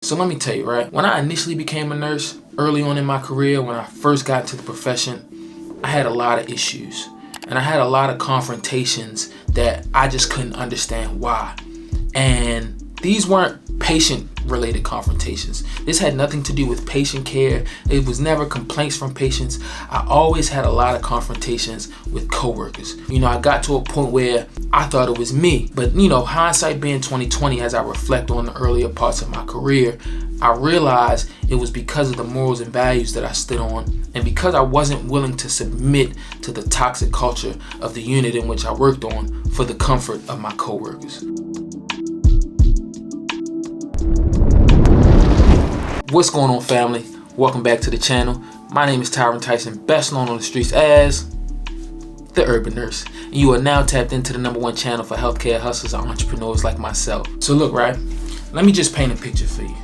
So let me tell you, right? When I initially became a nurse, early on in my career, when I first got into the profession, I had a lot of issues. And I had a lot of confrontations that I just couldn't understand why. And these weren't patient-related confrontations. This had nothing to do with patient care. It was never complaints from patients. I always had a lot of confrontations with coworkers. I got to a point where I thought it was me. But, hindsight being 2020, as I reflect on the earlier parts of my career, I realized it was because of the morals and values that I stood on, and because I wasn't willing to submit to the toxic culture of the unit in which I worked on for the comfort of my coworkers. What's going on, family? Welcome back to the channel. My name is Tyron Tyson, best known on the streets as The Urban Nurse. And you are now tapped into the #1 channel for healthcare hustlers and entrepreneurs like myself. So look, right? Let me just paint a picture for you.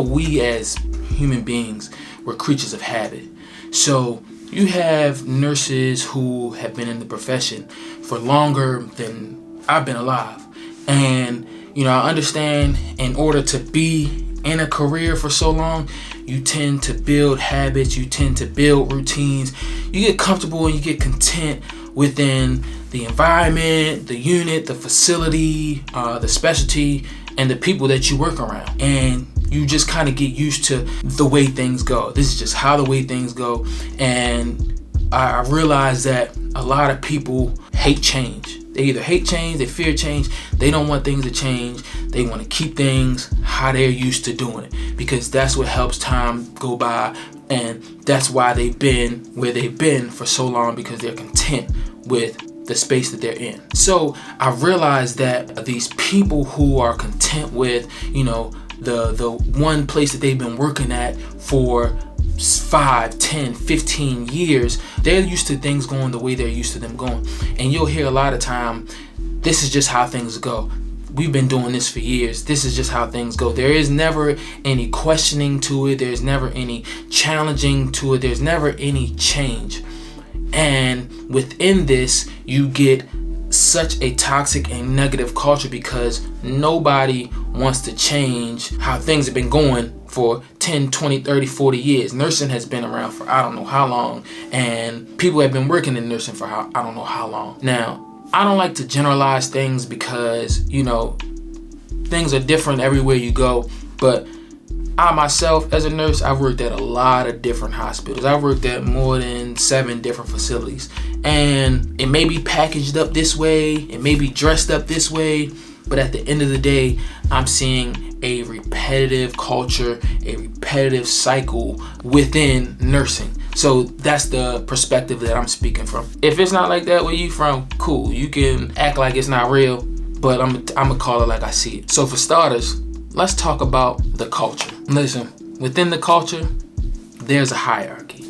We as human beings, we're creatures of habit. So you have nurses who have been in the profession for longer than I've been alive. And, I understand in order to be in a career for so long, you tend to build habits, you tend to build routines, you get comfortable and you get content within the environment, the unit, the facility, the specialty, and the people that you work around. And you just kind of get used to the way things go. This is just how the way things go. And I realize that a lot of people hate change. They either hate change, they fear change, they don't want things to change, they want to keep things how they're used to doing it, because that's what helps time go by, and that's why they've been where they've been for so long, because they're content with the space that they're in. So I realized that these people who are content with, the one place that they've been working at for 5, 10, 15 years, they're used to things going the way they're used to them going. And you'll hear a lot of time, this is just how things go. We've been doing this for years. This is just how things go. There is never any questioning to it. There's never any challenging to it. There's never any change. And within this, you get such a toxic and negative culture because nobody wants to change how things have been going for 10, 20, 30, 40 years. Nursing has been around for I don't know how long, and people have been working in nursing for I don't know how long. Now, I don't like to generalize things because, things are different everywhere you go, but I myself, as a nurse, I've worked at a lot of different hospitals. I've worked at more than 7 different facilities. And it may be packaged up this way, it may be dressed up this way, but at the end of the day, I'm seeing a repetitive culture, a repetitive cycle within nursing. So that's the perspective that I'm speaking from. If it's not like that where you from, cool. You can act like it's not real, but I'm gonna call it like I see it. So for starters, let's talk about the culture. Listen, within the culture, there's a hierarchy.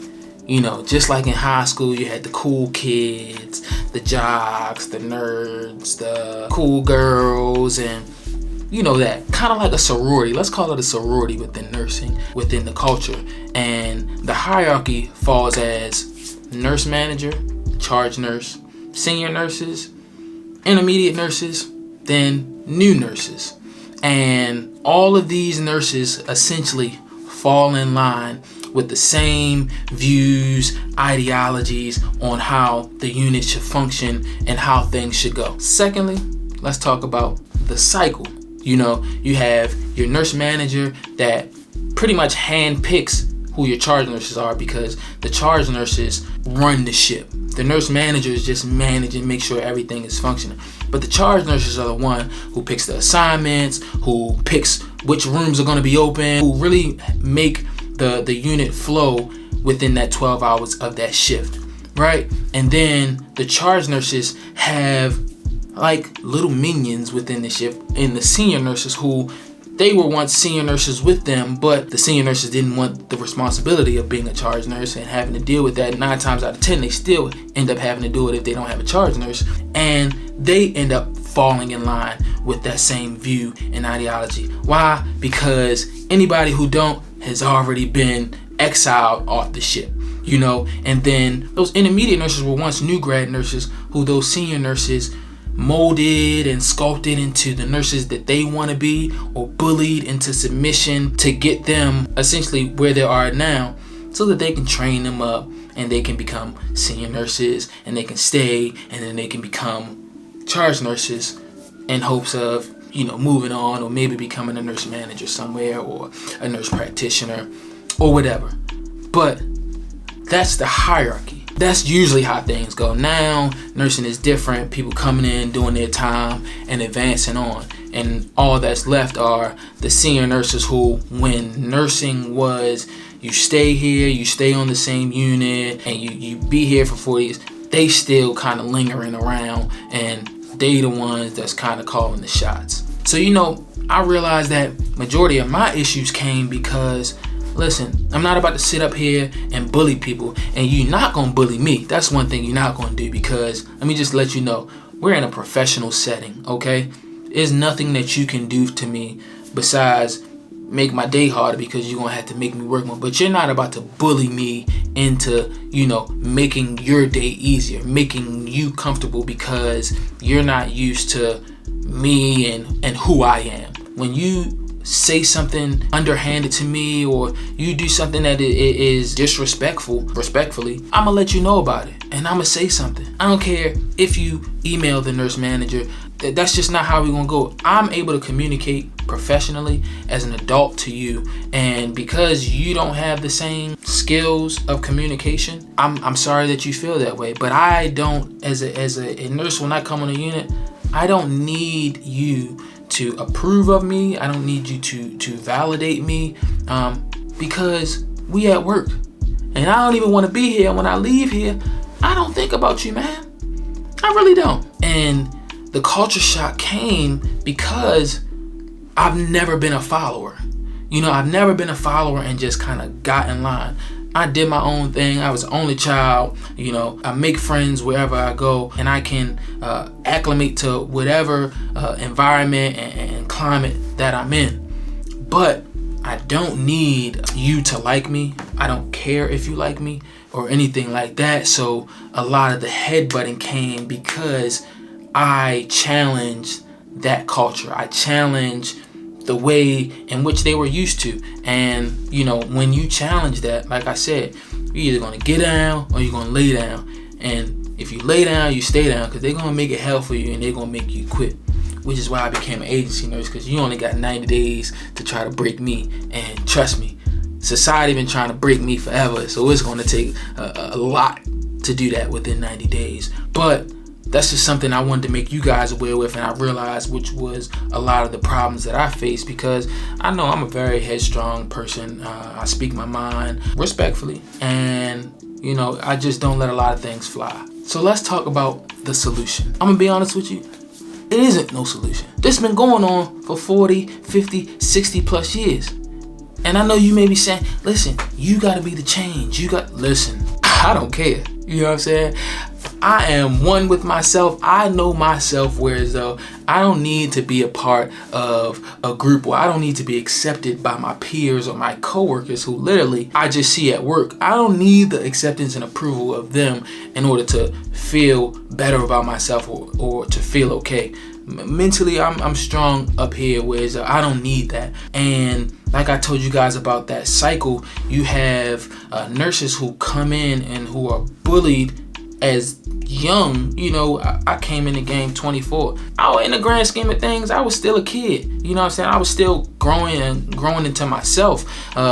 Just like in high school, you had the cool kids, the jocks, the nerds, the cool girls, and that kind of like a sorority. Let's call it a sorority within nursing, within the culture. And the hierarchy falls as nurse manager, charge nurse, senior nurses, intermediate nurses, then new nurses. And all of these nurses essentially fall in line with the same views, ideologies on how the unit should function and how things should go. Secondly, let's talk about the cycle. You have your nurse manager that pretty much handpicks who your charge nurses are, because the charge nurses run the ship. The nurse manager is just managing, make sure everything is functioning. But the charge nurses are the one who picks the assignments, who picks which rooms are going to be open, who really make the unit flow within that 12 hours of that shift, right? And then the charge nurses have like little minions within the shift, and the senior nurses who they were once senior nurses with them, but the senior nurses didn't want the responsibility of being a charge nurse and having to deal with that. 9 times out of 10, they still end up having to do it if they don't have a charge nurse. And they end up falling in line with that same view and ideology. Why? Because anybody who don't has already been exiled off the ship. And then those intermediate nurses were once new grad nurses who those senior nurses molded and sculpted into the nurses that they want to be, or bullied into submission to get them essentially where they are now, so that they can train them up and they can become senior nurses and they can stay and then they can become charge nurses in hopes of, moving on or maybe becoming a nurse manager somewhere or a nurse practitioner or whatever. But that's the hierarchy. That's usually how things go. Now, nursing is different. People coming in, doing their time, and advancing on. And all that's left are the senior nurses who, when nursing was, you stay here, you stay on the same unit, and you be here for 4 years, they still kind of lingering around, and they the ones that's kind of calling the shots. So, I realized that majority of my issues came because, listen, I'm not about to sit up here and bully people, and you're not going to bully me. That's one thing you're not going to do, because let me just let you know, we're in a professional setting, okay? There's nothing that you can do to me besides make my day harder, because you're going to have to make me work more. But you're not about to bully me into, making your day easier, making you comfortable, because you're not used to me and who I am. When you say something underhanded to me, or you do something that is respectfully, I'm gonna let you know about it, and I'm gonna say something. I don't care if you email the nurse manager. That's just not how we're gonna go. I'm able to communicate professionally as an adult to you, and because you don't have the same skills of communication, I'm sorry that you feel that way. But I don't, as a nurse, when I come on a unit, I don't need you to approve of me. I don't need you to validate me, because we at work, and I don't even want to be here. When I leave here, I don't think about you, man. I really don't. And the culture shock came because I've never been a follower. I've never been a follower and just kind of got in line. I did my own thing. I was the only child. I make friends wherever I go, and I can acclimate to whatever environment and climate that I'm in. But I don't need you to like me. I don't care if you like me or anything like that. So a lot of the headbutting came because I challenged that culture. I challenged the way in which they were used to. And when you challenge that, like I said, you're either gonna get down or you're gonna lay down. And if you lay down, you stay down, because they're gonna make it hell for you and they're gonna make you quit. Which is why I became an agency nurse, because you only got 90 days to try to break me. And trust me, society been trying to break me forever, so it's gonna take a lot to do that within 90 days. But that's just something I wanted to make you guys aware with, and I realized which was a lot of the problems that I face, because I know I'm a very headstrong person. I speak my mind respectfully, and I just don't let a lot of things fly. So let's talk about the solution. I'm gonna be honest with you, it isn't no solution. This has been going on for 40, 50, 60 plus years. And I know you may be saying, listen, you gotta be the change. Listen, I don't care. You know what I'm saying? I am one with myself. I know myself, whereas though I don't need to be a part of a group, or I don't need to be accepted by my peers or my coworkers who literally I just see at work. I don't need the acceptance and approval of them in order to feel better about myself or to feel okay. Mentally, I'm strong up here, whereas I don't need that. And like I told you guys about that cycle, you have nurses who come in and who are bullied as young. I came in the game 24. In the grand scheme of things, I was still a kid. You know what I'm saying? I was still growing into myself.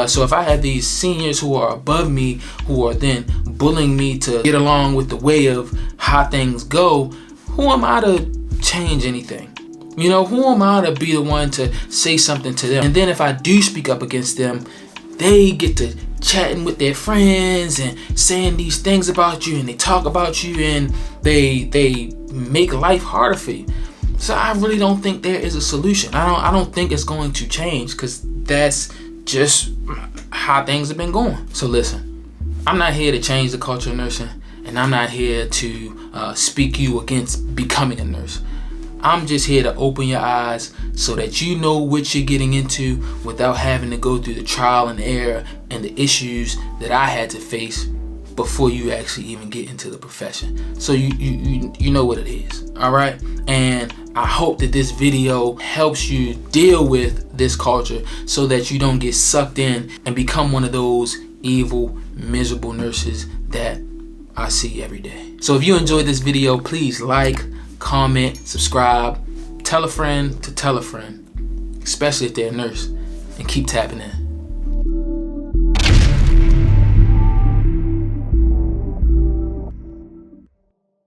So if I had these seniors who are above me, who are then bullying me to get along with the way of how things go, who am I to change anything? Who am I to be the one to say something to them? And then if I do speak up against them, they get to chatting with their friends and saying these things about you, and they talk about you, and they make life harder for you. So I really don't think there is a solution. I don't think it's going to change, because that's just how things have been going. So listen, I'm not here to change the culture of nursing, and I'm not here to speak you against becoming a nurse. I'm just here to open your eyes so that you know what you're getting into without having to go through the trial and error and the issues that I had to face before you actually even get into the profession. So you know what it is, all right? And I hope that this video helps you deal with this culture so that you don't get sucked in and become one of those evil, miserable nurses that I see every day. So if you enjoyed this video, please like, comment, subscribe, tell a friend to tell a friend, especially if they're a nurse, and keep tapping in.